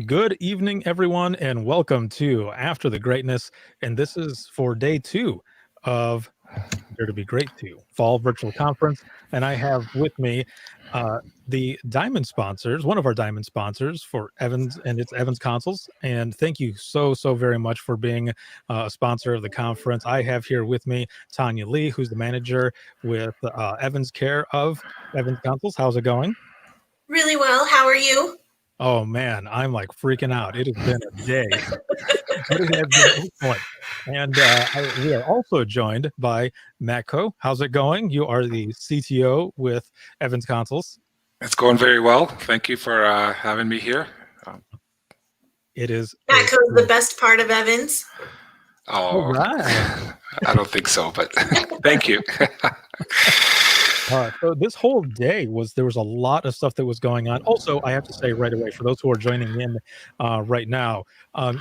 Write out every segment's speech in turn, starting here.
Good evening, everyone, and welcome to After the Greatness. And this is for day two of Dare to Be Great 2 Fall Virtual Conference. And I have with me uh, the diamond sponsors, one of our diamond sponsors for Evans, and it's Evans Consoles. And thank you so very much for being a sponsor of the conference. I have here with me Tanya Lee, who's the manager with Evans Care of Evans Consoles. How's it going? Really well. How are you? Oh man, I'm like freaking out. It has been a day. But it has been excellent. And we are also joined by Matco. How's it going? You are the CTO with Evans Consoles. It's going very well. Thank you for having me here. It is Matco's the best part of Evans. Oh, right. I don't think so, but thank you. So this whole day there was a lot of stuff that was going on. Also, I have to say right away, for those who are joining in right now,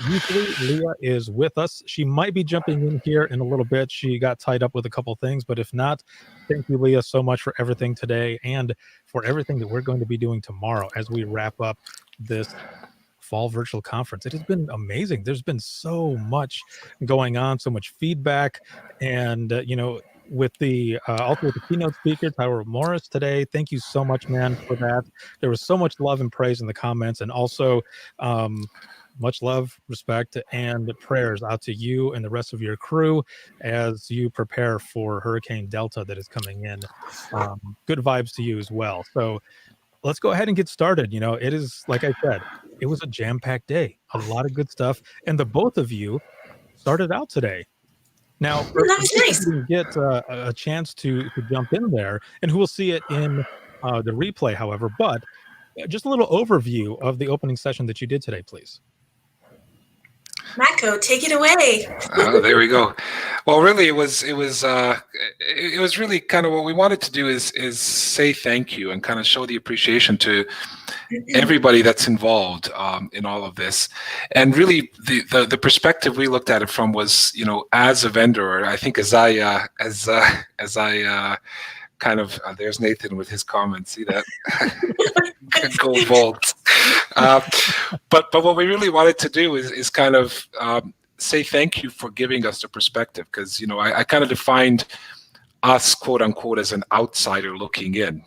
usually Leah is with us. She might be jumping in here in a little bit. She got tied up with a couple things, but if not, thank you, Leah, so much for everything today and for everything that we're going to be doing tomorrow as we wrap up this fall virtual conference. It has been amazing. There's been so much going on, so much feedback, and with the also with the keynote speaker Tyrell Morris today. Thank you so much, man, for that. There was so much love and praise in the comments, and also much love, respect, and prayers out to you and the rest of your crew as you prepare for Hurricane Delta that is coming in. Good vibes to you as well. So let's go ahead and get started. It is, like I said, it was a jam-packed day, a lot of good stuff, and the both of you started out today. Now, for That was nice. you get a chance to jump in there, and who will see it in the replay, however, but just a little overview of the opening session that you did today, please. Matco, take it away. Oh, there we go. Well, really, it was really kind of what we wanted to do is say thank you and kind of show the appreciation to everybody that's involved in all of this. And really, the perspective we looked at it from was, as a vendor, or I think as I kind of there's Nathan with his comments. See that? Gold vault. But what we really wanted to do is kind of say thank you for giving us the perspective, because I kind of defined us, quote unquote, as an outsider looking in,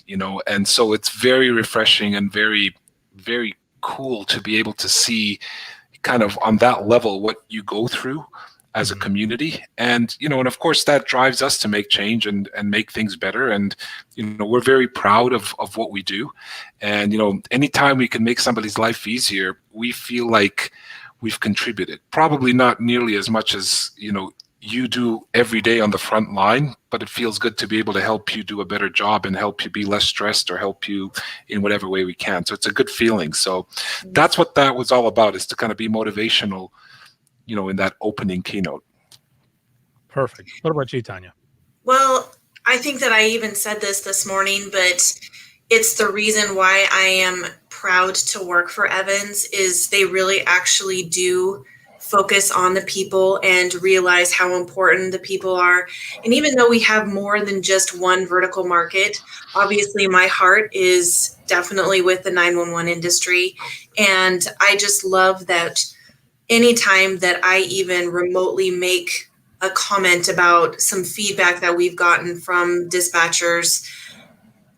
and so it's very refreshing and very, very cool to be able to see kind of on that level what you go through as a community. And and of course that drives us to make change and make things better. And we're very proud of what we do. And anytime we can make somebody's life easier, we feel like we've contributed. Probably not nearly as much as you do every day on the front line, but it feels good to be able to help you do a better job and help you be less stressed or help you in whatever way we can. So it's a good feeling. So that's what that was all about, is to kind of be motivational in that opening keynote. Perfect. What about you, Tanya? Well, I think that I even said this morning, but it's the reason why I am proud to work for Evans is they really actually do focus on the people and realize how important the people are. And even though we have more than just one vertical market, obviously my heart is definitely with the 911 industry. And I just love that anytime that I even remotely make a comment about some feedback that we've gotten from dispatchers,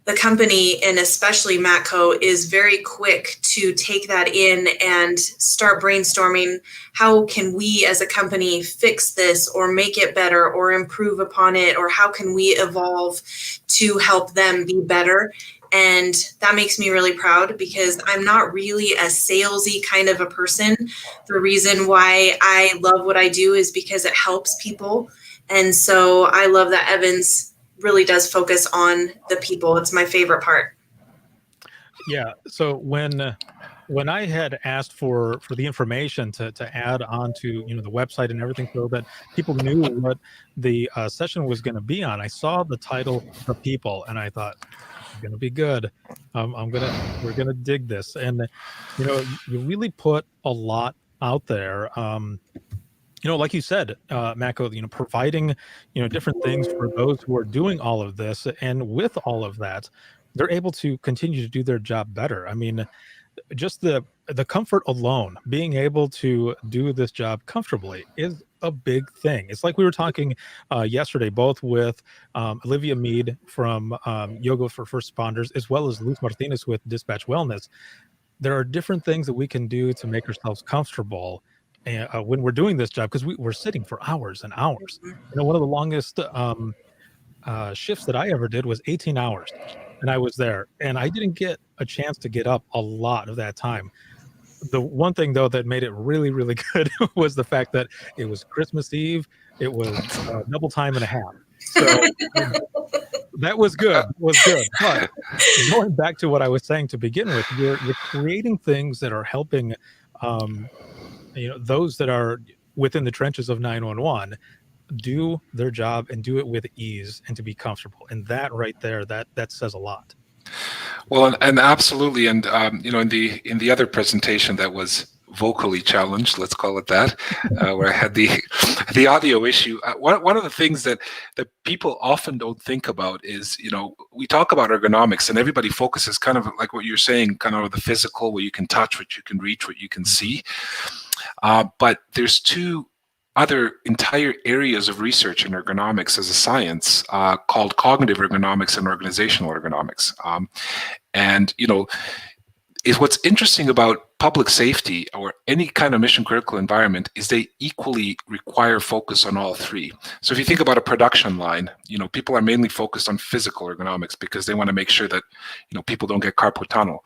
the company, and especially Matco, is very quick to take that in and start brainstorming, how can we as a company fix this or make it better or improve upon it, or how can we evolve to help them be better. And that makes me really proud, because I'm not really a salesy kind of a person. The reason why I love what I do is because it helps people. And so I love that Evans really does focus on the people. It's my favorite part. Yeah. So when I had asked for the information to add on to the website and everything, so that people knew what the session was going to be on, I saw the title "The People," and I thought, going to be good. We're gonna dig this. And you really put a lot out there. Like you said, Mako, providing different things for those who are doing all of this, and with all of that, they're able to continue to do their job better. I mean, just the comfort alone, being able to do this job comfortably is a big thing. It's like we were talking yesterday, both with Olivia Mead from Yoga for First Responders, as well as Luz Martinez with Dispatch Wellness. There are different things that we can do to make ourselves comfortable when we're doing this job, because we're sitting for hours and hours. One of the longest shifts that I ever did was 18 hours, and I was there, and I didn't get a chance to get up a lot of that time. The one thing, though, that made it really, really good was the fact that it was Christmas Eve. It was double time and a half. So that was good. But going back to what I was saying to begin with, you're creating things that are helping those that are within the trenches of 911 do their job and do it with ease and to be comfortable. And that right there, that says a lot. Well, and absolutely, and in the other presentation that was vocally challenged, let's call it that, where I had the audio issue. One of the things that people often don't think about is, we talk about ergonomics, and everybody focuses kind of like what you're saying, kind of the physical, what you can touch, what you can reach, what you can see. But there's two other entire areas of research in ergonomics as a science called cognitive ergonomics and organizational ergonomics. Is what's interesting about public safety or any kind of mission critical environment is they equally require focus on all three. So if you think about a production line, people are mainly focused on physical ergonomics because they want to make sure that, people don't get carpal tunnel.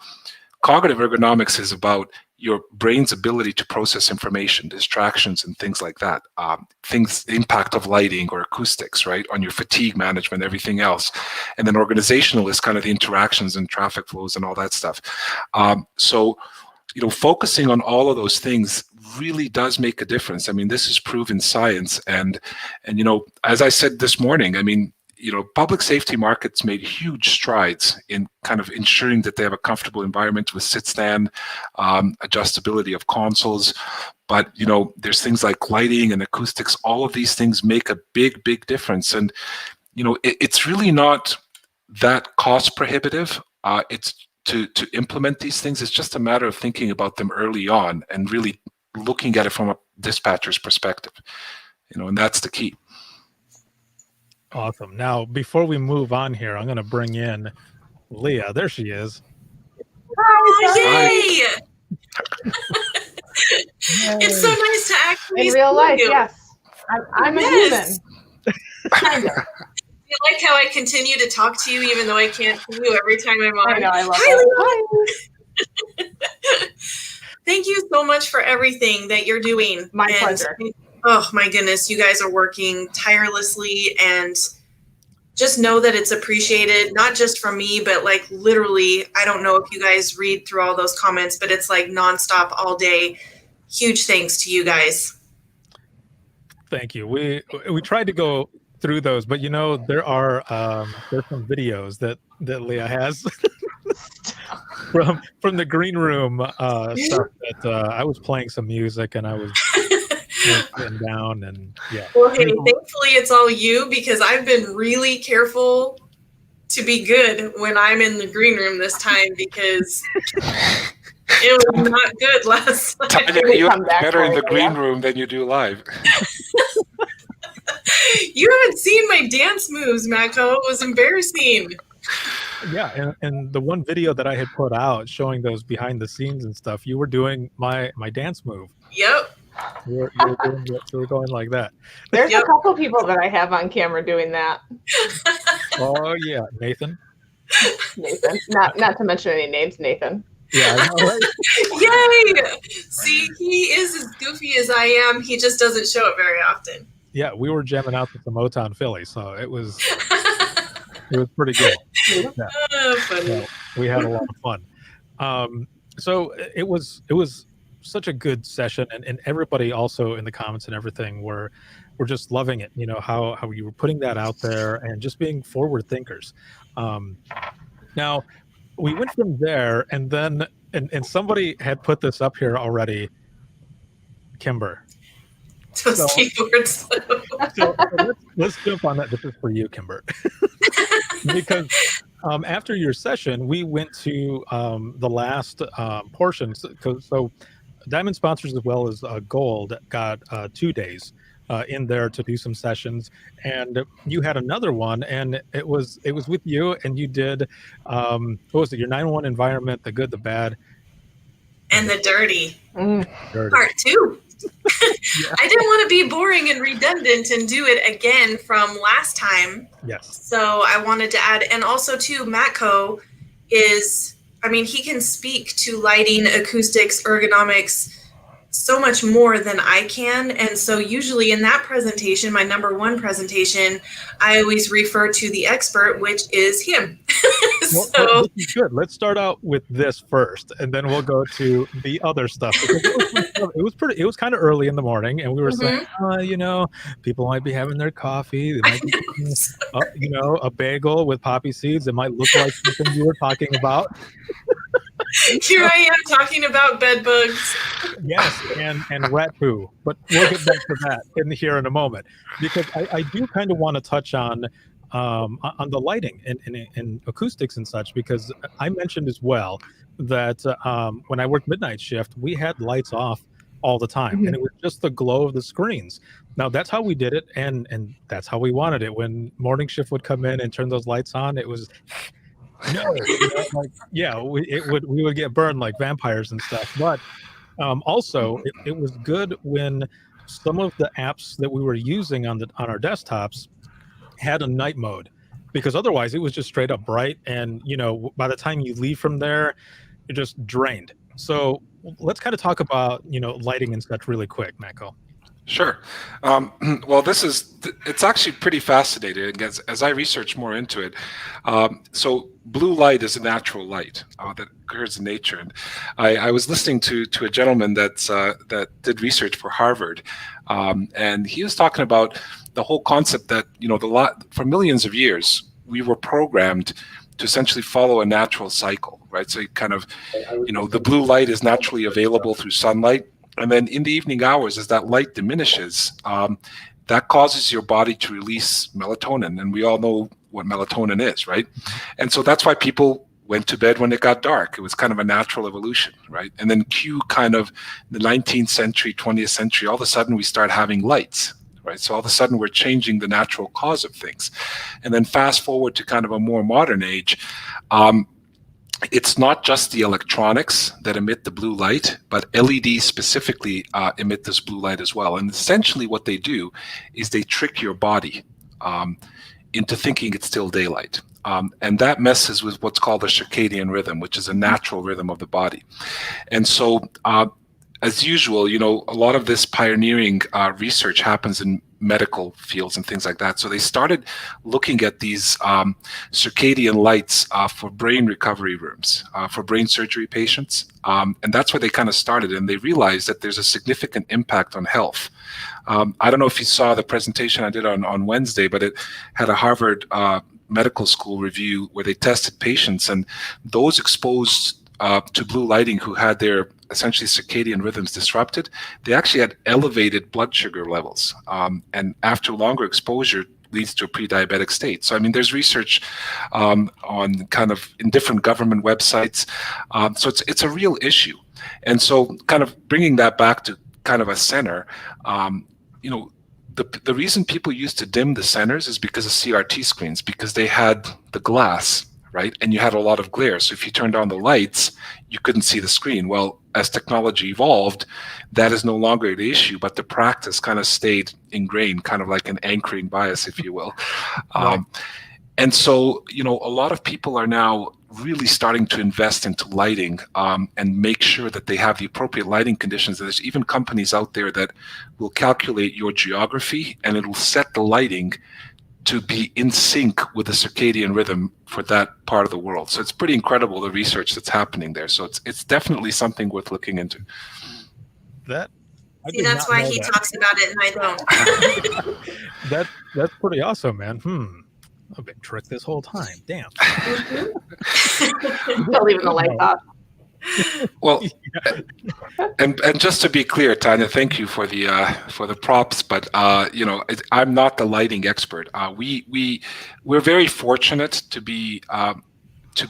Cognitive ergonomics is about your brain's ability to process information, distractions, and things like that. The impact of lighting or acoustics, right, on your fatigue management, everything else. And then organizational is kind of the interactions and traffic flows and all that stuff. So focusing on all of those things really does make a difference. I mean, this is proven science. And as I said this morning, public safety markets made huge strides in kind of ensuring that they have a comfortable environment with sit-stand, adjustability of consoles. But, there's things like lighting and acoustics. All of these things make a big, big difference. And, it's really not that cost prohibitive. It's to implement these things. It's just a matter of thinking about them early on and really looking at it from a dispatcher's perspective, and that's the key. Awesome. Now, before we move on here, I'm going to bring in Leah. There she is. Hi, yay! It's so nice to actually in real life. You. Yes, I'm a human. Kind of. You like how I continue to talk to you even though I can't see you every time I'm on? I know. I love it. Thank you so much for everything that you're doing. My pleasure. Oh my goodness, you guys are working tirelessly, and just know that it's appreciated, not just from me, but like literally, I don't know if you guys read through all those comments, but it's like nonstop all day. Huge thanks to you guys. Thank you. We tried to go through those, but there's some videos that Leah has from the green room stuff that I was playing some music and I was sitting down and yeah. Well, hey, thankfully it's all you, because I've been really careful to be good when I'm in the green room this time, because it was not good last time. You look better in the green room than you do live. You haven't seen my dance moves, Mako. It was embarrassing. Yeah, and the one video that I had put out showing those behind the scenes and stuff, you were doing my dance move. Yep. You were going like that. There's a couple people that I have on camera doing that. Oh yeah, Nathan. Not to mention any names, Nathan. Yeah, I know, right? Yay! See, he is as goofy as I am. He just doesn't show it very often. Yeah, we were jamming out to the Motown Philly, so it was pretty good. Yeah. Funny. So we had a lot of fun. So it was such a good session, and everybody also in the comments and everything were just loving it. How you were putting that out there and just being forward thinkers. Now we went from there, and then and somebody had put this up here already, Kimber. Those keyboards. So let's jump on that. This is for you, Kimber. because after your session, we went to the last portions. So Diamond sponsors as well as Gold got 2 days in there to do some sessions, and you had another one, and it was with you, and you did what was it? Your 911 environment, the good, the bad, And the dirty. dirty. Part 2. Yeah. I didn't want to be boring and redundant and do it again from last time. Yes. So I wanted to add, and also too, Matco is, I mean, he can speak to lighting, acoustics, ergonomics, so much more than I can. And so usually in that presentation, my number 1 presentation, I always refer to the expert, which is him. Well, this is good. Let's start out with this first, and then we'll go to the other stuff. It was kind of early in the morning, and we were saying, people might be having their coffee. They might be, a bagel with poppy seeds. It might look like something you were talking about. Here I am talking about bed bugs. Yes, and rat poo. But we'll get back to that in a moment, because I do kind of want to touch on the lighting and acoustics and such, because I mentioned as well that when I worked midnight shift, we had lights off all the time, and it was just the glow of the screens. Now that's how we did it, and that's how we wanted it. When morning shift would come in and turn those lights on, it was we would get burned like vampires and stuff. But also it was good when some of the apps that we were using on our desktops had a night mode, because otherwise it was just straight up bright, and by the time you leave from there, you're just drained. So let's kind of talk about lighting and such really quick, Matco. Sure. Well, it's actually pretty fascinating as I research more into it. So blue light is a natural light that occurs in nature. And I was listening to a gentleman that did research for Harvard, and he was talking about the whole concept that for millions of years we were programmed to essentially follow a natural cycle, right? So you kind of, the blue light is naturally available through sunlight. And then in the evening hours, as that light diminishes, that causes your body to release melatonin. And we all know what melatonin is, right? And so that's why people went to bed when it got dark. It was kind of a natural evolution, right? And then kind of the 19th century, 20th century, all of a sudden we start having lights, right? So all of a sudden we're changing the natural cause of things. And then fast forward to kind of a more modern age, it's not just the electronics that emit the blue light, but LEDs specifically emit this blue light as well. And essentially what they do is they trick your body into thinking it's still daylight. And that messes with what's called the circadian rhythm, which is a natural rhythm of the body. And so as usual, a lot of this pioneering research happens in medical fields and things like that. So they started looking at these circadian lights for brain recovery rooms, for brain surgery patients. And that's where they kind of started. And they realized that there's a significant impact on health. I don't know if you saw the presentation I did on Wednesday, but it had a Harvard medical school review where they tested patients, and those exposed to blue lighting who had their essentially circadian rhythms disrupted, they actually had elevated blood sugar levels. And after longer exposure leads to a pre-diabetic state. So, I mean, there's research on kind of in different government websites. So it's a real issue. And so kind of bringing that back to kind of a center, the reason people used to dim the centers is because of CRT screens, because they had the glass, right? And you had a lot of glare. So if you turned on the lights, you couldn't see the screen. Well, as technology evolved, that is no longer the issue, but the practice kind of stayed ingrained, kind of like an anchoring bias, if you will. Right. And so, a lot of people are now really starting to invest into lighting and make sure that they have the appropriate lighting conditions. There's even companies out there that will calculate your geography, and it will set the lighting to be in sync with the circadian rhythm for that part of the world. So it's pretty incredible, the research that's happening there. So it's definitely something worth looking into. That's why he talks about it and I don't. That's pretty awesome, man. I've been tricked this whole time. Damn. Not leaving the lights off. Well, And just to be clear, Tanya, thank you for the props. But I'm not the lighting expert. We're very fortunate to be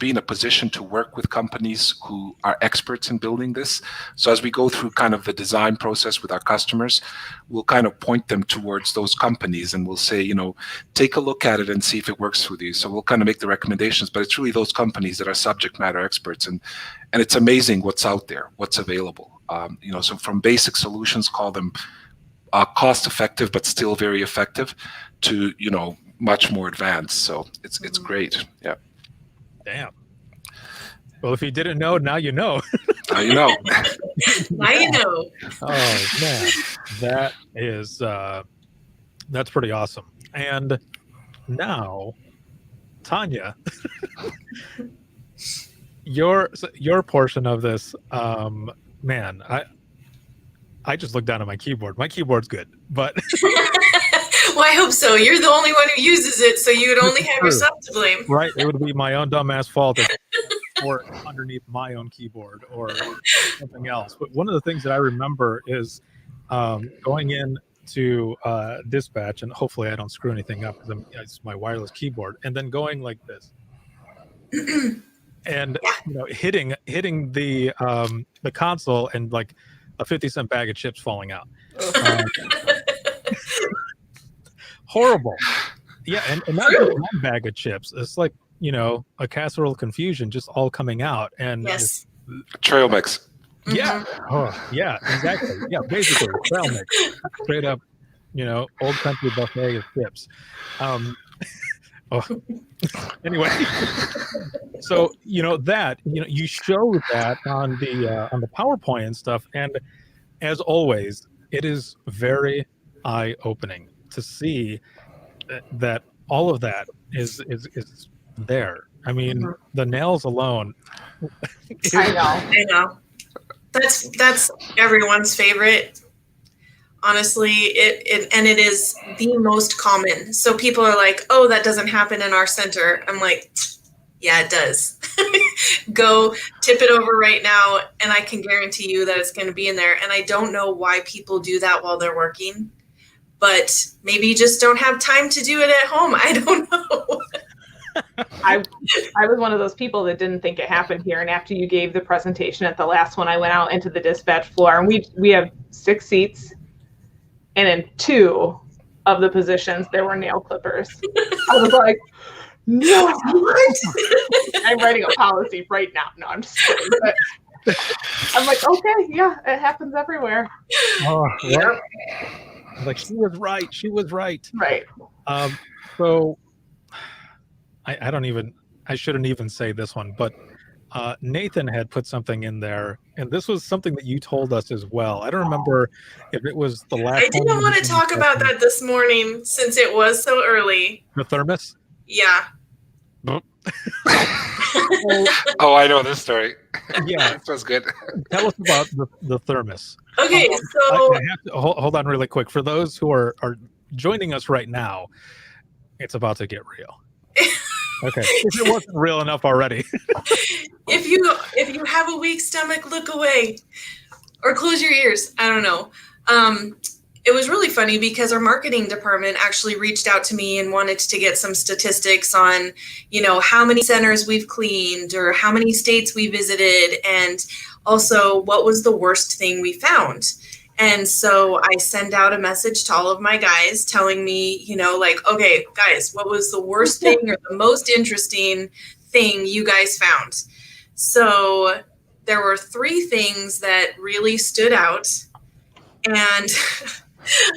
in a position to work with companies who are experts in building this. So as we go through kind of the design process with our customers, we'll kind of point them towards those companies, and we'll say, take a look at it and see if it works with you. So we'll kind of make the recommendations, but it's really those companies that are subject matter experts, and it's amazing what's out there, what's available. So from basic solutions, call them cost effective but still very effective, to much more advanced. So it's great. Yeah. Damn. Well, if you didn't know, now you know. Now you know. Now you know. Oh man, that is that's pretty awesome. And now, Tanya, your portion of this, man, I just looked down at my keyboard. My keyboard's good, but well, I hope so. You're the only one who uses it, so you would only have yourself to blame. Right? It would be my own dumbass fault or underneath my own keyboard or something else. But one of the things that I remember is going in to dispatch, and hopefully I don't screw anything up because it's my wireless keyboard, and then going like this, and hitting the console, and like a 50-cent bag of chips falling out. Horrible. Yeah, and not just one bag of chips. It's like, a casserole of confusion just all coming out. And yes. Trail mix. Yeah. Oh, yeah, exactly. Yeah, basically trail mix. Straight up, old country buffet of chips. Anyway, so you show that on the PowerPoint and stuff, and as always, it is very eye-opening to see that all of that is there. I mean, the nails alone. I know. That's everyone's favorite. Honestly, it is the most common. So people are like, "Oh, that doesn't happen in our center." I'm like, "Yeah, it does." Go tip it over right now, and I can guarantee you that it's going to be in there. And I don't know why people do that while they're working, but maybe you just don't have time to do it at home. I don't know. I was one of those people that didn't think it happened here. And after you gave the presentation at the last one, I went out into the dispatch floor, and we have 6 seats, and in 2 of the positions there were nail clippers. I was like, no, I'm writing a policy right now. No, I'm just kidding. But I'm like, okay, yeah, it happens everywhere. Oh, yeah. Like, she was right. Right. So I shouldn't even say this one, but Nathan had put something in there, and this was something that you told us as well. I don't remember if it was the last. I didn't want to talk about that this morning since it was so early. The thermos? Yeah. Oh, I know this story. Yeah. This was good. Tell us about the thermos. Okay, so I have to, hold on really quick. For those who are joining us right now, it's about to get real. Okay, if it wasn't real enough already. If you have a weak stomach, look away or close your ears. I don't know. It was really funny because our marketing department actually reached out to me and wanted to get some statistics on, how many centers we've cleaned or how many states we visited, and also what was the worst thing we found. And so I send out a message to all of my guys telling me, okay, guys, what was the worst thing or the most interesting thing you guys found? So there were 3 things that really stood out. And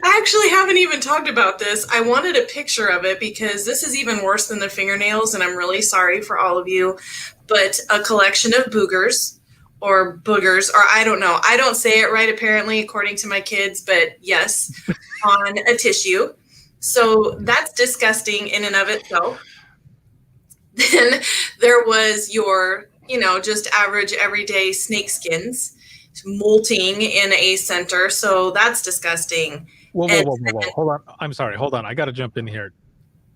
I actually haven't even talked about this. I wanted a picture of it because this is even worse than the fingernails, and I'm really sorry for all of you. But a collection of boogers, or I don't know. I don't say it right, apparently, according to my kids, but yes, on a tissue. So that's disgusting in and of itself. Then there was your, just average everyday snake skins molting in a center. So that's disgusting. Whoa. Hold on. I'm sorry. Hold on. I got to jump in here.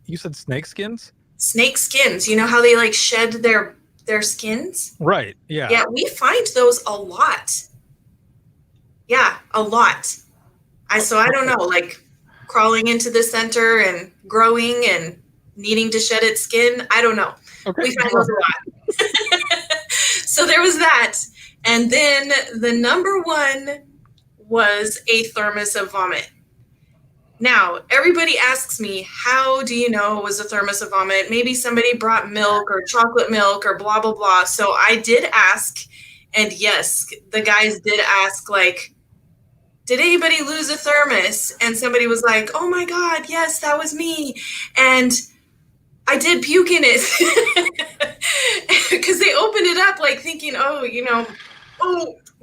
You said snake skins? Snake skins. You know how they shed their skins? Right. Yeah. Yeah, we find those a lot. a lot. So I don't know, like crawling into the center and growing and needing to shed its skin. I don't know. Okay. We find those a lot. So there was that. And then the number one was a thermos of vomit. Now, everybody asks me, how do you know it was a thermos of vomit? Maybe somebody brought milk or chocolate milk or blah, blah, blah. So I did ask, and yes, the guys did ask, like, did anybody lose a thermos? And somebody was like, oh my God, yes, that was me. And I did puke in it because they opened it up like thinking,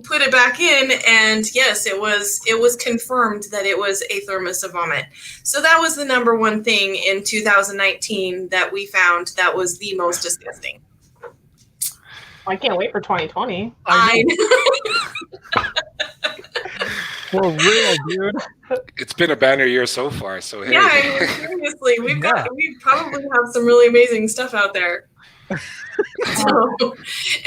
put it back in. And yes, it was confirmed that it was a thermos of vomit. So that was the number one thing in 2019 that we found that was the most disgusting. I can't wait for 2020. For real, dude. It's been a banner year so far. So hey. Yeah, I mean, seriously, we probably have some really amazing stuff out there. And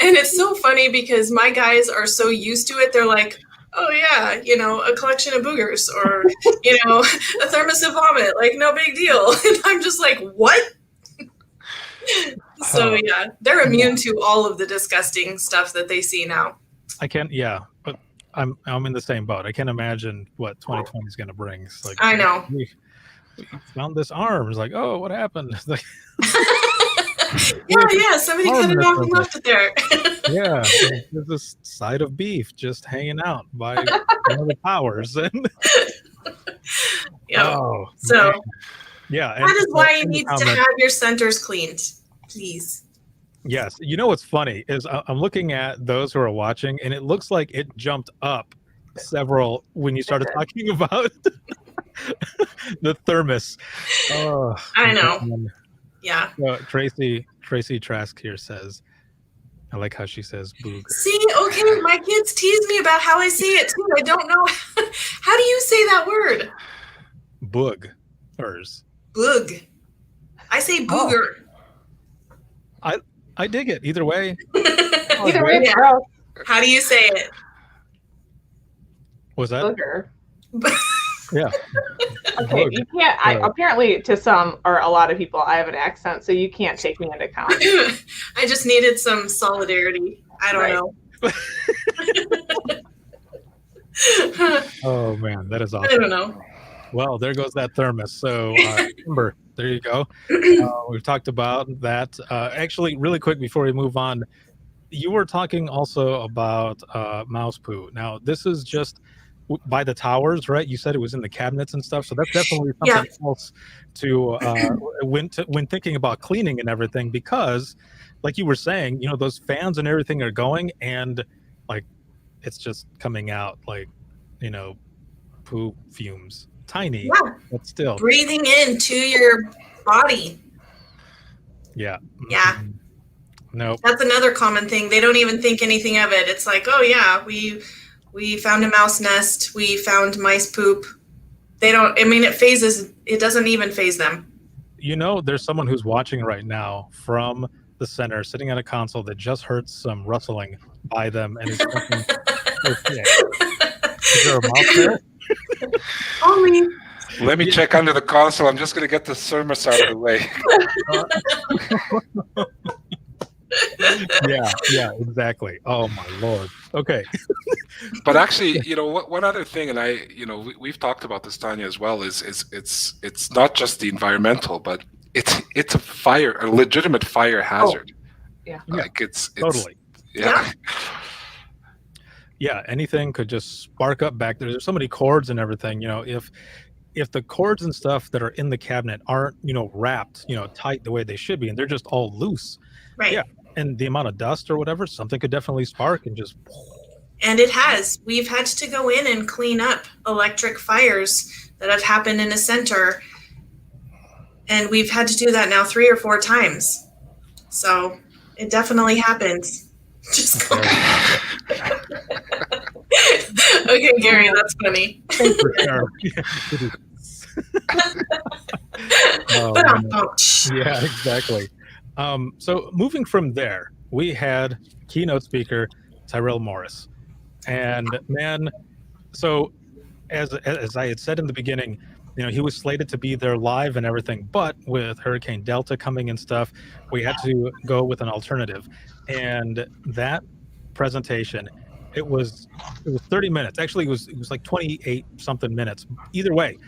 it's so funny because my guys are so used to it. They're like, oh yeah, a collection of boogers or, a thermos of vomit, like no big deal. And I'm just like, what? So yeah, they're immune to all of the disgusting stuff that they see now. But I'm in the same boat. I can't imagine what 2020 is going to bring. It's like, I know. We found this arm. It's like, oh, what happened? It's like, yeah, somebody cut it off and left it there. Yeah, there's this side of beef just hanging out by one of the towers. And yeah. Oh, so man. Yeah, that is why you need to have your centers cleaned, please. Yes. You know what's funny is I'm looking at those who are watching, and it looks like it jumped up several when you started talking about the thermos. Oh, I know. Man. Yeah. Tracy Trask here says, I like how she says booger. See, okay, my kids tease me about how I say it too. I don't know. How do you say that word? Boogers. Boog. I say booger. I dig it. Either way. Either way, gross. How do you say it? Was that? Booger. Yeah. Okay, you can't. Apparently, to some or a lot of people, I have an accent, so you can't take me into account. I just needed some solidarity. I don't know. Oh man, that is awesome. I don't know. Well, there goes that thermos. So, Amber, there you go. We've talked about that. Actually, really quick before we move on, you were talking also about mouse poo. Now, this is just by the towers, right? You said it was in the cabinets and stuff. So that's definitely something else to when thinking about cleaning and everything, because like you were saying, those fans and everything are going, and like it's just coming out like, poo fumes. Tiny, but still breathing into your body. Yeah. No, that's another common thing. They don't even think anything of it. It's like, oh yeah, we found a mouse nest, we found mice poop. They don't, it doesn't even faze them. There's someone who's watching right now from the center, sitting at a console that just heard some rustling by them, and is thinking, okay, is there a mouse there? Only. Let me check under the console. I'm just going to get the thermos out of the way. Yeah, exactly. Oh my Lord. Okay. But actually, one other thing, and we've talked about this, Tanya, as well, is it's not just the environmental, but it's a legitimate fire hazard. Yeah. Like it's totally. Yeah. Yeah, anything could just spark up back there. There's so many cords and everything. If the cords and stuff that are in the cabinet aren't, wrapped, tight the way they should be, and they're just all loose. Right. Yeah. And the amount of dust or whatever, something could definitely spark and just. And it has. We've had to go in and clean up electric fires that have happened in a center. And we've had to do that now 3 or 4 times. So it definitely happens. Just go. Okay, Gary, that's funny. For sure. Yeah, exactly. So moving from there, we had keynote speaker Tyrell Morris, and man, So as I had said in the beginning, he was slated to be there live and everything, but with Hurricane Delta coming and stuff, we had to go with an alternative. And that presentation, it was 30 minutes. Actually, it was like 28 something minutes. Either way,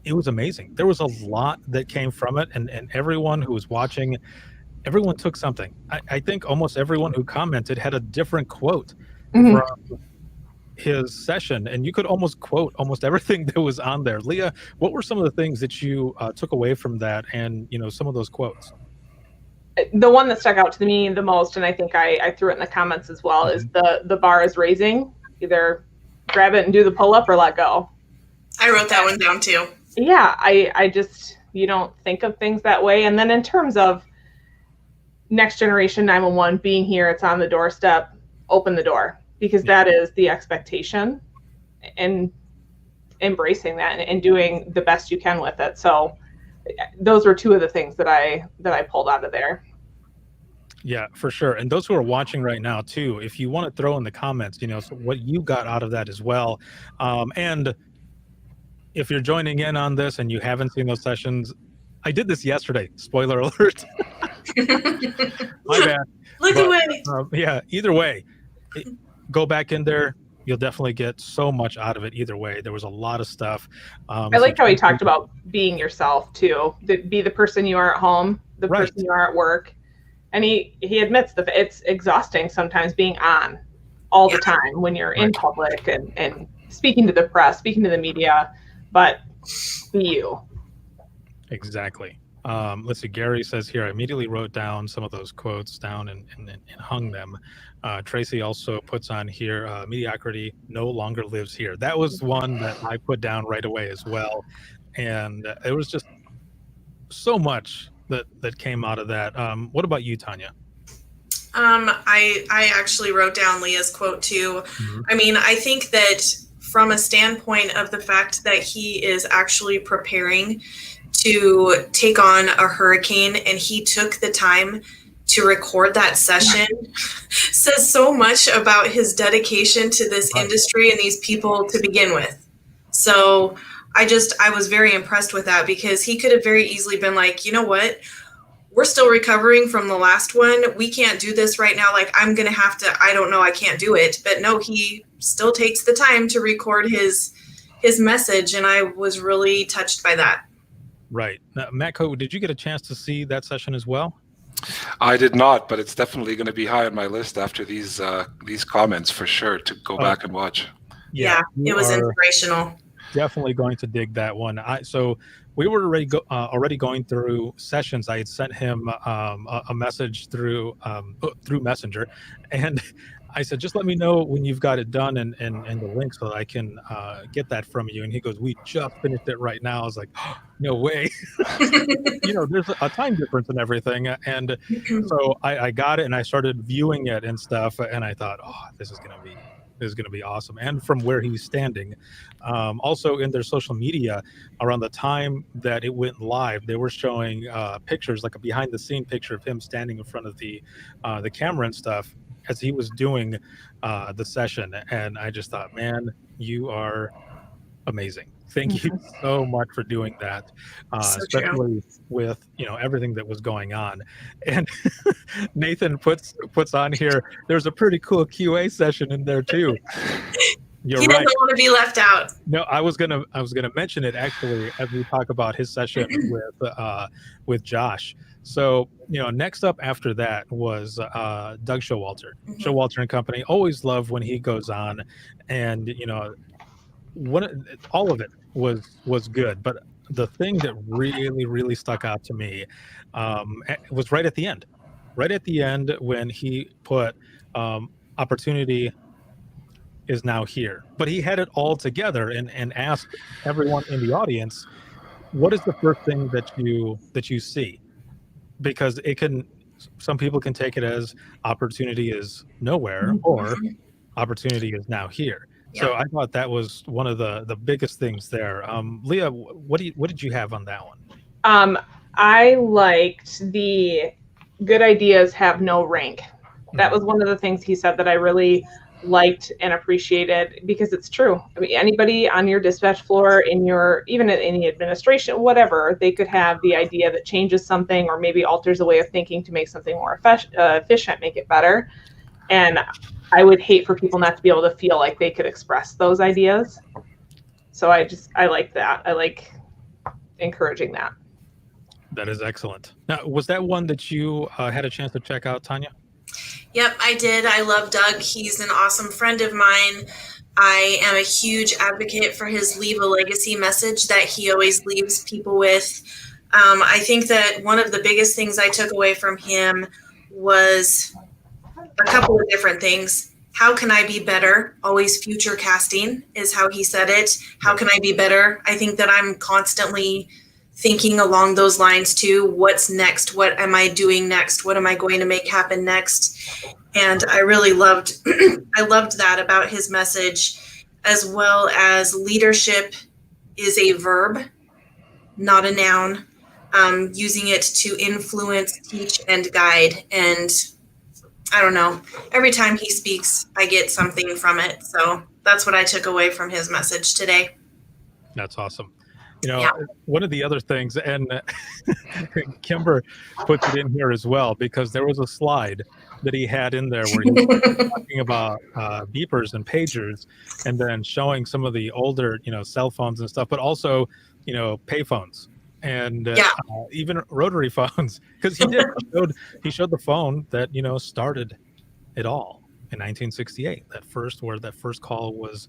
it was amazing. There was a lot that came from it, and everyone who was watching, everyone took something. I think almost everyone who commented had a different quote Mhm. from his session, and you could almost quote almost everything that was on there. Leah, what were some of the things that you took away from that, and some of those quotes? The one that stuck out to me the most, and I think I threw it in the comments as well, is the bar is raising. Either grab it and do the pull-up or let go. I wrote that one down too. Yeah, I just, you don't think of things that way. And then in terms of next generation 911 being here, it's on the doorstep, open the door, because that is the expectation, and embracing that and doing the best you can with it. So those were two of the things that I pulled out of there. Yeah, for sure. And those who are watching right now too, if you want to throw in the comments, so what you got out of that as well. And if you're joining in on this and you haven't seen those sessions, I did this yesterday. Spoiler alert. My bad. Look away. Yeah, either way, go back in there. You'll definitely get so much out of it either way. There was a lot of stuff. I liked how he talked about being yourself too. Be the person you are at home, the Right. person you are at work. And he admits that it's exhausting sometimes being on all the time when you're in public and speaking to the press, speaking to the media, but be you. Exactly. Let's see. Gary says here, I immediately wrote down some of those quotes down and hung them. Tracy also puts on here, mediocrity no longer lives here. That was one that I put down right away as well. And it was just so much that came out of that. What about you, Tanya? I actually wrote down Leah's quote too. I mean, I think that from a standpoint of the fact that he is actually preparing to take on a hurricane, and he took the time to record that session, says so much about his dedication to this industry and these people to begin with. So I was very impressed with that, because he could have very easily been like, you know what? We're still recovering from the last one. We can't do this right now. Like, I'm going to have to, I don't know, I can't do it. But no, he still takes the time to record his message. And I was really touched by that. Right. Now, Matko, did you get a chance to see that session as well? I did not, but it's definitely going to be high on my list after these comments for sure to go back and watch. Yeah, it was inspirational. Definitely going to dig that one. So we were already going through sessions. I had sent him a message through Messenger, and I said, just let me know when you've got it done and the link so that I can get that from you. And he goes, we just finished it right now. I was like, oh, no way. There's a time difference and everything. And so I got it and I started viewing it and stuff. And I thought, oh, this is going to be awesome. And from where he's standing, also in their social media, around the time that it went live, they were showing pictures, like a behind the scene picture of him standing in front of the camera and stuff as he was doing the session. And I just thought, man, you are amazing. Thank you so much for doing that, especially with everything that was going on. And Nathan puts on here, there's a pretty cool QA session in there too. You're he doesn't want to be left out. No, I was gonna mention it actually as we talk about his session with Josh. So next up after that was Doug Showalter, Showalter and Company. Always love when he goes on, and all of it was good. But the thing that really stuck out to me was right at the end. Right at the end when he put opportunity is now here. But he had it all together and asked everyone in the audience, what is the first thing that you see? Because some people can take it as opportunity is nowhere or opportunity is now here. Yeah. So I thought that was one of the biggest things there. Leah, what did you have on that one? I liked the good ideas have no rank. That was one of the things he said that I really liked and appreciated, because it's true. I mean, anybody on your dispatch floor, even in the administration, whatever, they could have the idea that changes something or maybe alters a way of thinking to make something more efficient, make it better. And I would hate for people not to be able to feel like they could express those ideas. So I like that. I like encouraging that. That is excellent. Now, was that one that you had a chance to check out, Tanya? Yep, I did. I love Doug. He's an awesome friend of mine. I am a huge advocate for his leave a legacy message that he always leaves people with. I think that one of the biggest things I took away from him was a couple of different things. How can I be better? Always future casting is how he said it. How can I be better? I think that I'm constantly thinking along those lines too. What's next? What am I doing next? What am I going to make happen next? And I really loved that about his message, as well as leadership is a verb, not a noun. Using it to influence, teach, and guide. And I don't know, every time he speaks, I get something from it. So that's what I took away from his message today. That's awesome. One of the other things, and Kimber puts it in here as well, because there was a slide that he had in there where he was talking about beepers and pagers, and then showing some of the older, cell phones and stuff, but also, pay phones and even rotary phones, because he showed the phone that started it all in 1968. That first call was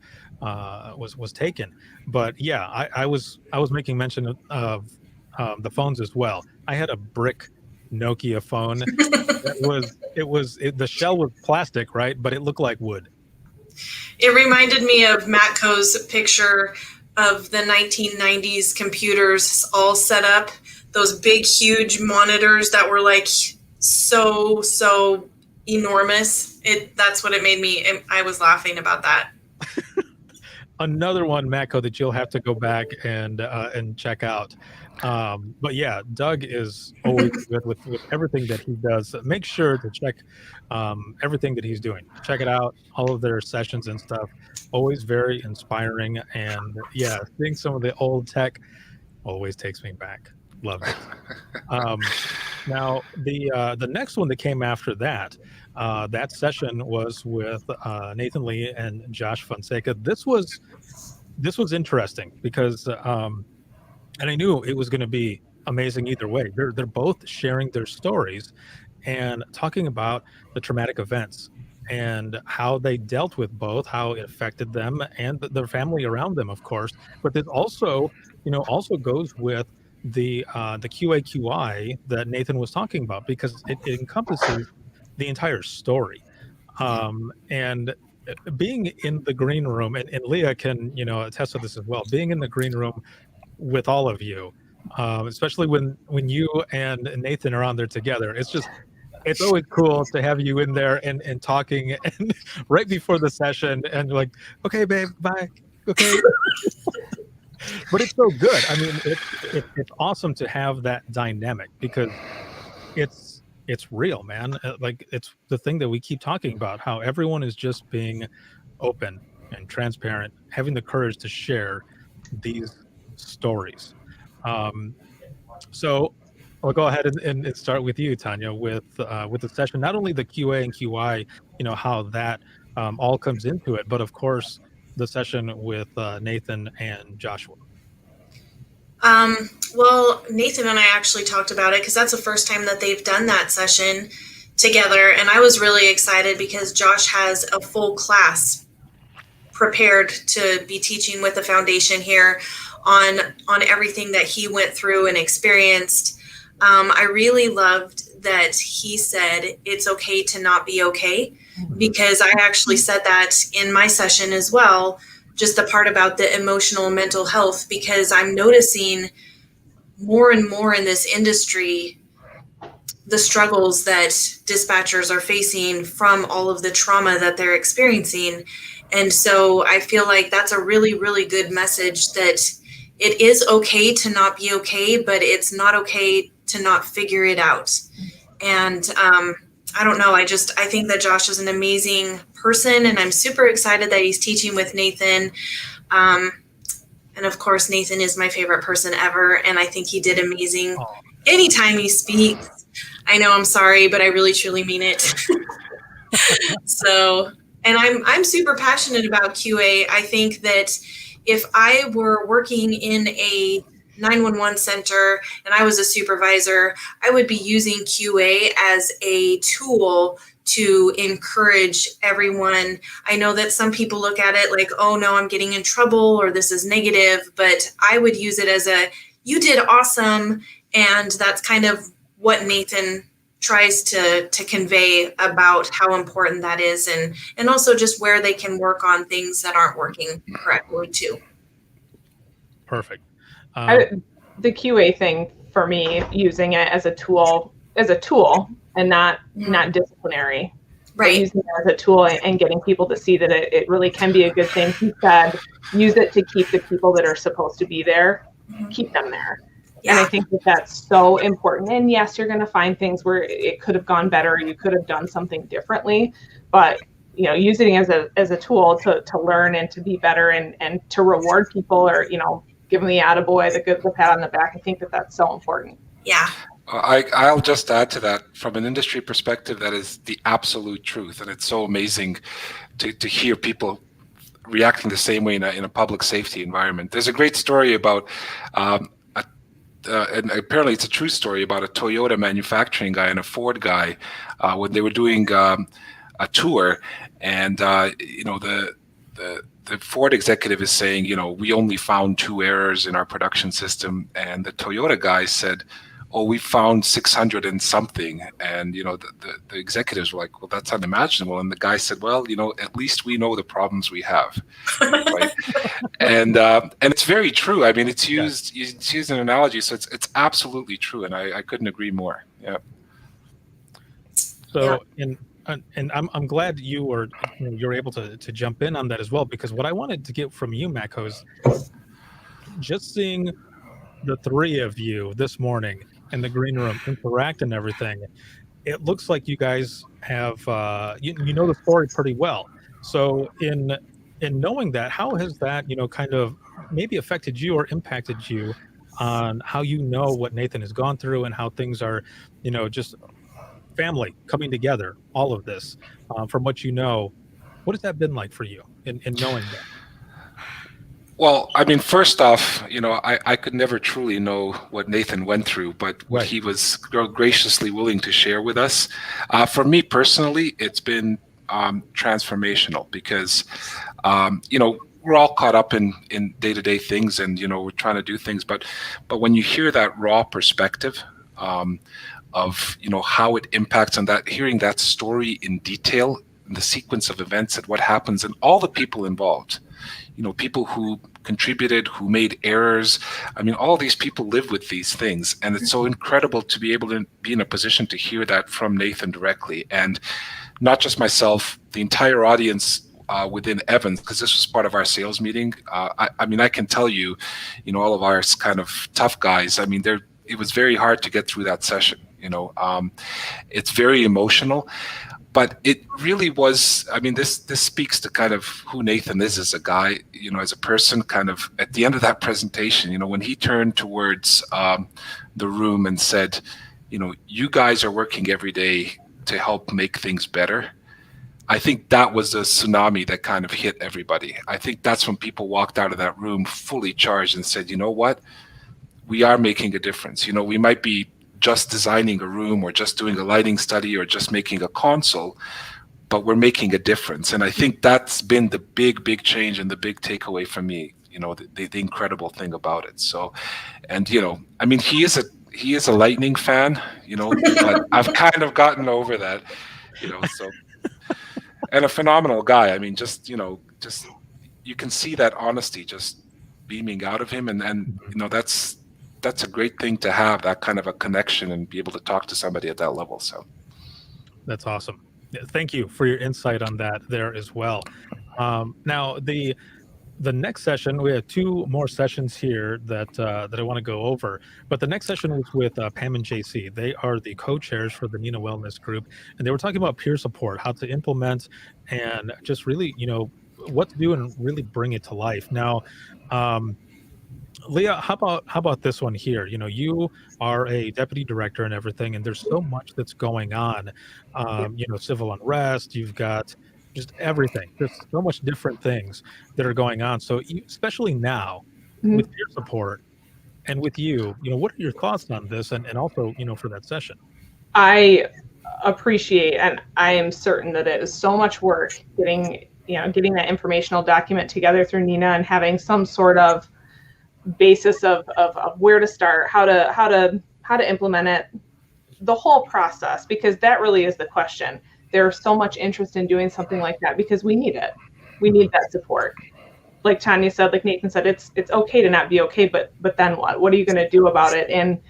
taken. But yeah, I was making mention of the phones as well. I had a brick Nokia phone. The shell was plastic, right? But it looked like wood. It reminded me of Matco's picture of the 1990s computers all set up. Those big, huge monitors that were like so enormous. That's what it made me. I was laughing about that. Another one, Matco, that you'll have to go back and check out. But yeah, Doug is always good with everything that he does. Make sure to check everything that he's doing. Check it out, all of their sessions and stuff. Always very inspiring. And yeah, seeing some of the old tech always takes me back. Love it. Now, the next one that came after that, that session was with Nathan Lee and Josh Fonseca. This was interesting because, and I knew it was going to be amazing either way. They're both sharing their stories and talking about the traumatic events and how they dealt with both, how it affected them and their family around them, of course. But this also goes with the QAQI that Nathan was talking about, because it encompasses the entire story. And being in the green room, and Leah can attest to this as well, being in the green room with all of you, especially when you and Nathan are on there together, it's always cool to have you in there and talking and right before the session, and you're like, okay babe, bye, okay. But it's so good. I mean, it's awesome to have that dynamic, because it's real, man. Like, it's the thing that we keep talking about, how everyone is just being open and transparent, having the courage to share these stories. So I'll go ahead and start with you, Tanya, with the session, not only the QA and QI, how that all comes into it, but of course the session with Nathan and Joshua. Well, Nathan and I actually talked about it because that's the first time that they've done that session together. And I was really excited because Josh has a full class prepared to be teaching with the foundation here on everything that he went through and experienced. I really loved that he said it's okay to not be okay, because I actually said that in my session as well, just the part about the emotional and mental health, because I'm noticing more and more in this industry the struggles that dispatchers are facing from all of the trauma that they're experiencing. And so I feel like that's a really, really good message, that it is okay to not be okay, but it's not okay to not figure it out. And I don't know. I think that Josh is an amazing person, and I'm super excited that he's teaching with Nathan. Um, and of course, Nathan is my favorite person ever, and I think he did amazing. Oh. Anytime he speaks, I know I'm sorry, but I really truly mean it. So, and I'm super passionate about QA. I think that if I were working in a 911 center and I was a supervisor, I would be using QA as a tool to encourage everyone. I know that some people look at it like, oh no, I'm getting in trouble or this is negative, but I would use it as a, you did awesome. And that's kind of what Nathan tries to convey about how important that is, and also just where they can work on things that aren't working correctly too. Perfect. The QA thing for me, using it as a tool and not disciplinary. Right. Using it as a tool and getting people to see that it really can be a good thing. He said, use it to keep the people that are supposed to be there, keep them there. Yeah. And I think that that's so important. And yes, you're going to find things where it could have gone better. You could have done something differently, but using it as a tool to learn and to be better and to reward people, or give them the attaboy, the pat on the back. I think that that's so important. Yeah. I'll just add to that, from an industry perspective, that is the absolute truth. And it's so amazing to hear people reacting the same way in a public safety environment. There's a great story about, and apparently it's a true story, about a Toyota manufacturing guy and a Ford guy when they were doing a tour, and the Ford executive is saying, we only found 2 errors in our production system, and the Toyota guy said, oh, we found 600 and something. And, the executives were like, well, that's unimaginable. And the guy said, well, at least we know the problems we have. Right? And it's very true. I mean, it's used an analogy. So it's absolutely true. And I couldn't agree more. Yeah. So, and I'm glad you're able to jump in on that as well, because what I wanted to get from you, Mako, is just seeing the 3 of you this morning in the green room interact and everything. It looks like you guys have you know the story pretty well. So in knowing that, how has that kind of maybe affected you or impacted you on how what Nathan has gone through and how things are just family coming together, all of this, from what what has that been like for you in knowing that? Well, I mean, first off, I could never truly know what Nathan went through, but what Right. he was graciously willing to share with us. For me personally, it's been transformational, because, we're all caught up in day-to-day things, and, we're trying to do things. But when you hear that raw perspective of, how it impacts on that, hearing that story in detail, the sequence of events and what happens, and all the people involved, people who contributed, who made errors. I mean, all these people live with these things. And it's so incredible to be able to be in a position to hear that from Nathan directly. And not just myself, the entire audience within Evans, because this was part of our sales meeting. I mean, I can tell you, all of our kind of tough guys, I mean, it was very hard to get through that session. It's very emotional. But it really was, I mean, this speaks to kind of who Nathan is as a guy, as a person. Kind of at the end of that presentation, when he turned towards the room and said, you guys are working every day to help make things better. I think that was a tsunami that kind of hit everybody. I think that's when people walked out of that room fully charged and said, you know what, we are making a difference. We might be just designing a room or just doing a lighting study or just making a console, but we're making a difference. And I think that's been the big change and the big takeaway for me, the incredible thing about it. So, and, I mean, he is a Lightning fan, but I've kind of gotten over that, so, and a phenomenal guy. I mean, just you can see that honesty just beaming out of him. And that's a great thing to have, that kind of a connection and be able to talk to somebody at that level. So That's awesome. Thank you for your insight on that there as well. Now, the next session, we have two more sessions here that I want to go over. But the next session was with Pam and JC. They are the co-chairs for the Nina Wellness Group, and they were talking about peer support, how to implement, and just really, what to do and really bring it to life. Now, Leah, how about this one here? You are a deputy director and everything, and there's so much that's going on. Civil unrest. You've got just everything. There's so much different things that are going on. So, especially now with peer support and with what are your thoughts on this? And also, for that session. I appreciate, and I am certain that it is so much work getting that informational document together through Nina and having some sort of basis of where to start, how to implement it, the whole process, because that really is the question. There's so much interest in doing something like that because we need it. We need that support. Like Tanya said, like Nathan said, it's okay to not be okay, but then what? What are you going to do about it? And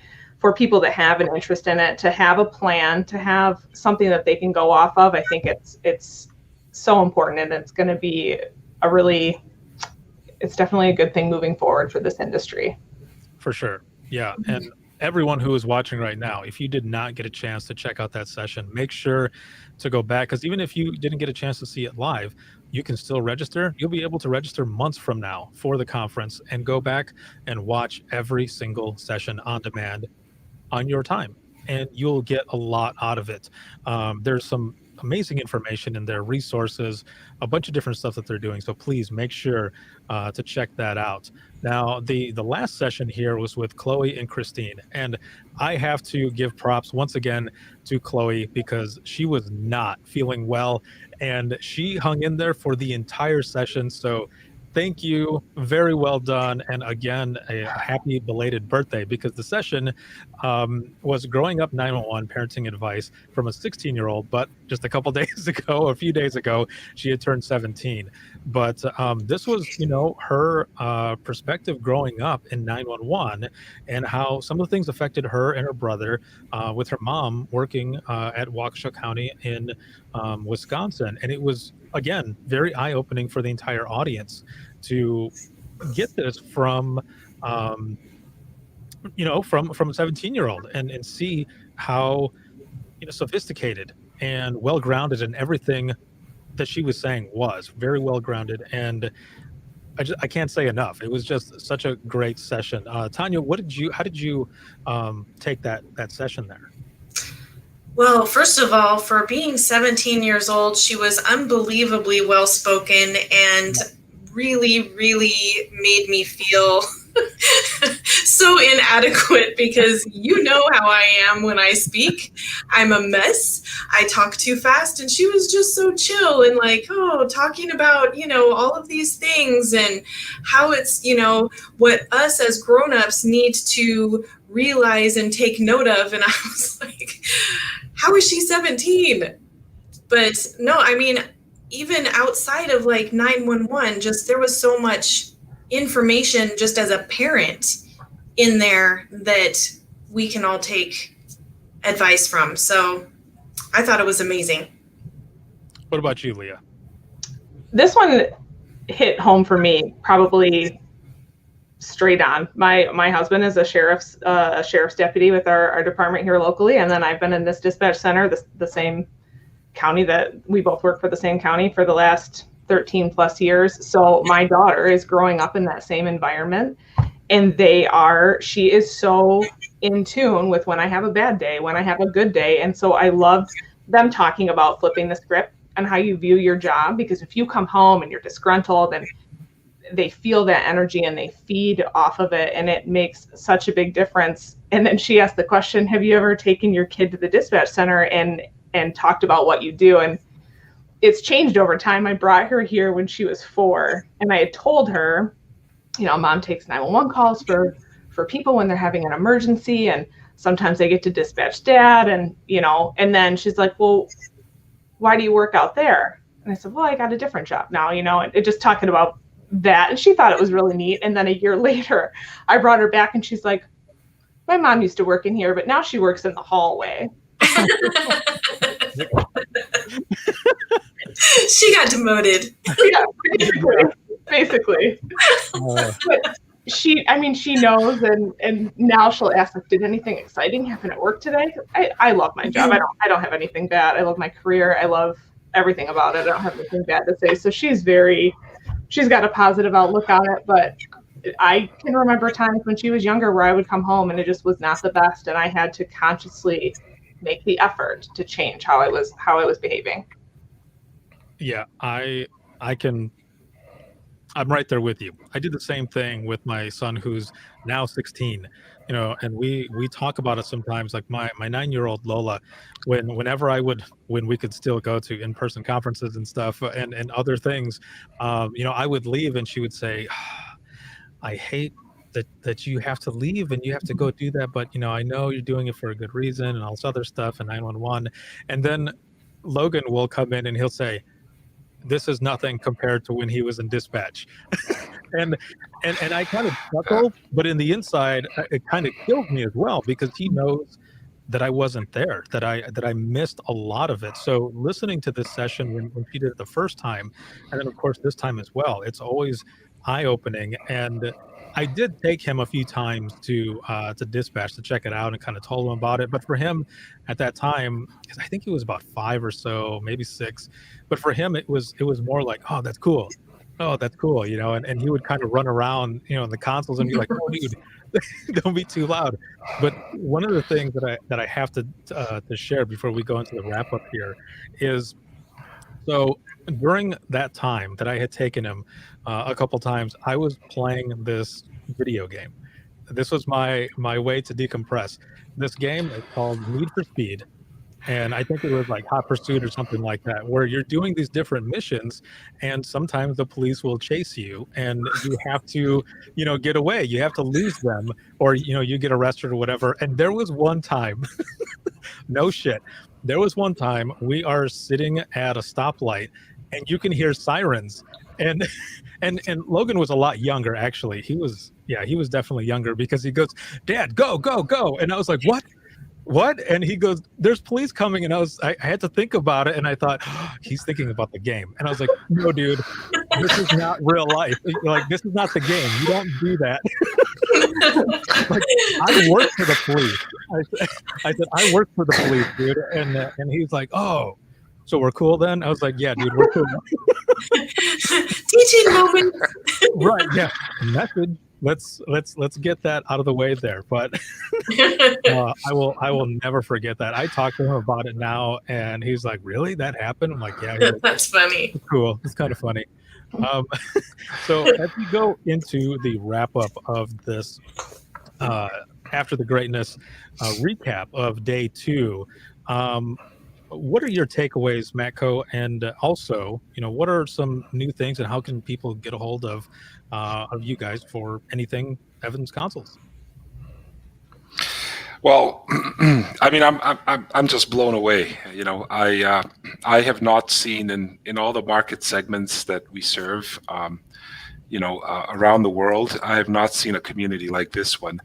for people that have an interest in it, to have a plan, to have something that they can go off of, I think it's so important, and it's going to be it's definitely a good thing moving forward for this industry. For sure. Yeah. And everyone who is watching right now, if you did not get a chance to check out that session, make sure to go back, because even if you didn't get a chance to see it live, you can still register. You'll be able to register months from now for the conference and go back and watch every single session on demand on your time, and you'll get a lot out of it. There's some amazing information in there, resources, a bunch of different stuff that they're doing. So please make sure to check that out. Now, the last session here was with Chloe and Christine, and I have to give props once again to Chloe because she was not feeling well, and she hung in there for the entire session. So thank you. Very well done. And again, a happy belated birthday, because the session was Growing Up 911 Parenting Advice from a 16-year-old, but just a few days ago, she had turned 17. But this was, her perspective growing up in 911 and how some of the things affected her and her brother with her mom working at Waukesha County in Wisconsin. And it was, again, very eye-opening for the entire audience to get this from a 17-year-old and see how sophisticated and well-grounded and everything that she was saying was very well-grounded. And I can't say enough. It was just such a great session. Tanya, how did you take that session there? Well, first of all, for being 17 years old, she was unbelievably well-spoken and really, really made me feel so inadequate, because you know how I am when I speak. I'm a mess. I talk too fast, and she was just so chill and talking about, all of these things and how it's, what us as grownups need to realize and take note of. And I was like, how is she 17? But no, I mean, even outside of 911, just there was so much information just as a parent in there that we can all take advice from. So I thought it was amazing. What about you, Leah? This one hit home for me probably straight on. My husband is a sheriff's deputy with our department here locally, and then I've been in this dispatch center, the same county that we both work for, the same county, for the last 13 plus years. So my daughter is growing up in that same environment, and she is so in tune with when I have a bad day, when I have a good day. And so I loved them talking about flipping the script and how you view your job, because if you come home and you're disgruntled, and they feel that energy and they feed off of it, and it makes such a big difference. And then she asked the question, have you ever taken your kid to the dispatch center and talked about what you do? And it's changed over time. I brought her here when she was 4, and I had told her, Mom takes 911 calls for people when they're having an emergency, and sometimes they get to dispatch Dad, and and then she's like, well, why do you work out there? And I said, well, I got a different job now, and it just talking about that. And she thought it was really neat. And then a year later, I brought her back, and she's like, my mom used to work in here, but now she works in the hallway. She got demoted. Yeah, Basically. But she knows, and now she'll ask, like, did anything exciting happen at work today? I love my job. I don't have anything bad. I love my career. I love everything about it. I don't have anything bad to say. So she's got a positive outlook on it, but I can remember times when she was younger where I would come home and it just was not the best, and I had to consciously make the effort to change how I was behaving. Yeah, I'm right there with you. I did the same thing with my son, who's now 16, and we talk about it sometimes. Like my 9-year-old Lola, whenever when we could still go to in-person conferences and stuff and other things, I would leave and she would say, I hate that you have to leave and you have to go do that, but I know you're doing it for a good reason and all this other stuff and 911. And then Logan will come in and he'll say, this is nothing compared to when he was in dispatch. and I kind of chuckle, but in the inside, it kind of kills me as well, because he knows that I wasn't there, that I missed a lot of it. So listening to this session when she did it the first time, and then of course this time as well, it's always eye-opening. And I did take him a few times to dispatch to check it out and kind of told him about it. But for him at that time, because I think he was about 5 or so, maybe 6, but for him it was more like, oh, that's cool. Oh, that's cool, and he would kind of run around, in the consoles and be like, oh, dude, don't be too loud. But one of the things that I have to share before we go into the wrap up here is, so during that time that I had taken him a couple times, I was playing this video game. This was my way to decompress. This game is called Need for Speed. And I think it was like Hot Pursuit or something like that, where you're doing these different missions, and sometimes the police will chase you, and you have to, get away. You have to lose them, or you get arrested or whatever. And there was one time, no shit, there was one time we are sitting at a stoplight, and you can hear sirens, and Logan was a lot younger actually. He was definitely younger, because he goes, "Dad, go, go, go," and I was like, what? And he goes, there's police coming. And I had to think about it. And I thought, oh, he's thinking about the game. And I was like, no, dude, this is not real life. Like, this is not the game. You don't do that. Like, I work for the police. I said, I work for the police, dude. And he's like, oh, so we're cool then? I was like, yeah, dude, we're cool. Teaching moment. Right. Yeah. Message. Let's get that out of the way there. But I will never forget that. I talked to him about it now, and he's like, "Really? That happened?" I'm like, "Yeah." Like, that's funny. Cool. It's kind of funny. So as we go into the wrap up of this, after the greatness recap of day 2, what are your takeaways, Matco? And also, what are some new things, and how can people get a hold of you guys for anything Evans Consoles? Well, I mean, I'm just blown away. I have not seen in all the market segments that we serve, around the world, I have not seen a community like this one.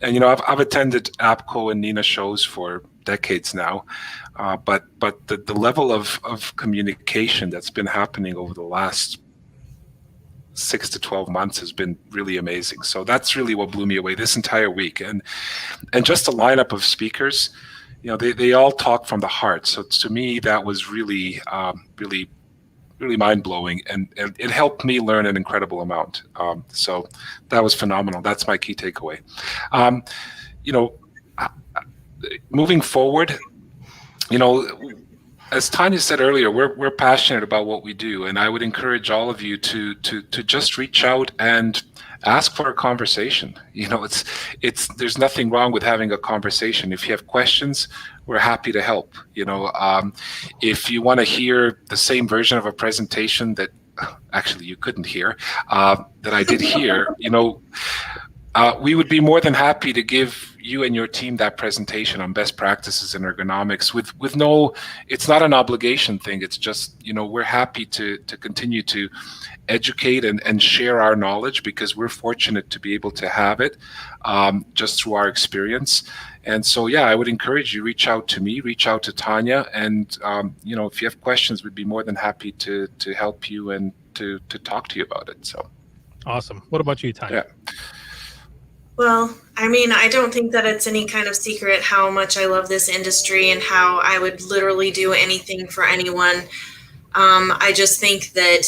And I've attended APCO and NINA shows for decades now, but the level of communication that's been happening over the last 6 to 12 months has been really amazing. So that's really what blew me away this entire week. And just the lineup of speakers, they all talk from the heart. So to me, that was really, really, really mind-blowing, and it helped me learn an incredible amount. So that was phenomenal. That's my key takeaway. Moving forward, as Tanya said earlier, we're passionate about what we do, and I would encourage all of you to just reach out and ask for a conversation. There's nothing wrong with having a conversation. If you have questions, we're happy to help. If you want to hear the same version of a presentation that actually you couldn't hear, that I did hear, we would be more than happy to give you and your team that presentation on best practices in ergonomics with no, it's not an obligation thing. It's just, we're happy to continue to educate and share our knowledge, because we're fortunate to be able to have it just through our experience. And so, yeah, I would encourage you, reach out to me, reach out to Tanya, and if you have questions, we'd be more than happy to help you and to talk to you about it. So awesome. What about you, Tanya? Yeah. Well, I mean, I don't think that it's any kind of secret how much I love this industry and how I would literally do anything for anyone. I just think that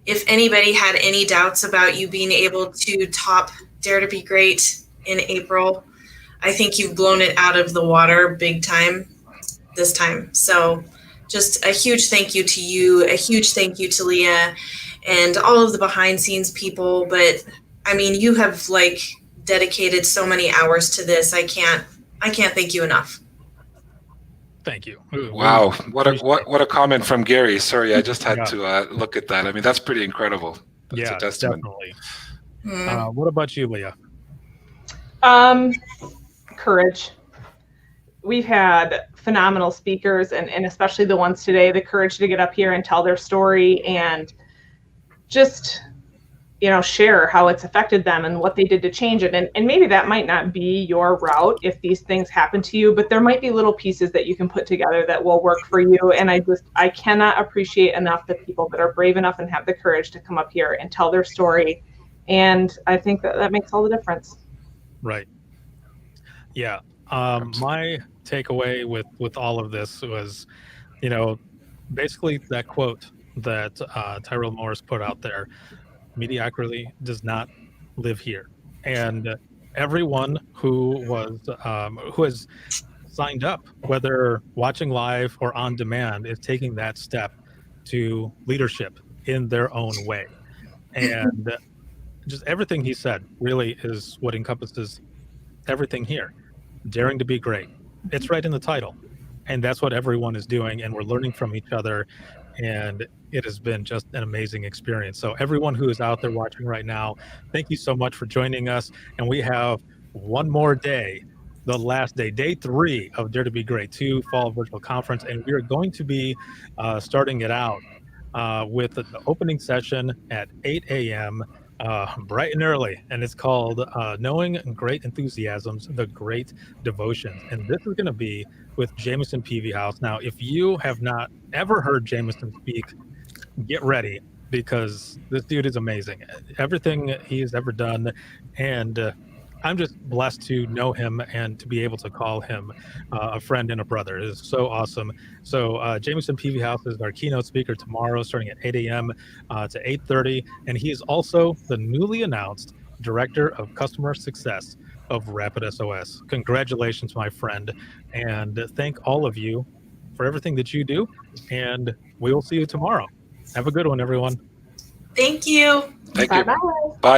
if anybody had any doubts about you being able to top Dare to Be Great in April, I think you've blown it out of the water big time this time. So just a huge thank you to you, a huge thank you to Leah and all of the behind scenes people. But I mean, you have like dedicated so many hours to this. I can't thank you enough. Thank you. Wow, what a comment from Gary. Sorry, I just had Yeah. to look at that. I mean, that's pretty incredible. That's a testament. Definitely. What about you, Leah? Courage. We've had phenomenal speakers, and especially the ones today, the courage to get up here and tell their story and just, share how it's affected them and what they did to change it. And maybe that might not be your route if these things happen to you, but there might be little pieces that you can put together that will work for you. And I cannot appreciate enough the people that are brave enough and have the courage to come up here and tell their story. And I think that makes all the difference. Right. Yeah. My takeaway with all of this was, basically that quote that Tyrell Morris put out there: mediocrity does not live here. And everyone who has signed up, whether watching live or on demand, is taking that step to leadership in their own way. And just everything he said really is what encompasses everything here. Daring to be great. It's right in the title. And that's what everyone is doing. And we're learning from each other. And it has been just an amazing experience. So everyone who is out there watching right now, thank you so much for joining us. And we have one more day, the last day, day 3 of Dare to Be Great 2 Fall Virtual Conference. And we are going to be starting it out with the opening session at 8 a.m. Bright and early, and it's called Knowing Great Enthusiasms, the Great Devotions. And this is going to be with Jameson Peavyhouse. Now, if you have not ever heard Jameson speak, get ready, because this dude is amazing. Everything he has ever done, and I'm just blessed to know him and to be able to call him a friend and a brother. It is so awesome. So Jameson Peavyhouse is our keynote speaker tomorrow, starting at 8 a.m. To 8:30. And he is also the newly announced Director of Customer Success of RapidSOS. Congratulations, my friend. And thank all of you for everything that you do. And we will see you tomorrow. Have a good one, everyone. Thank you. Thank you. Bye-bye. Bye.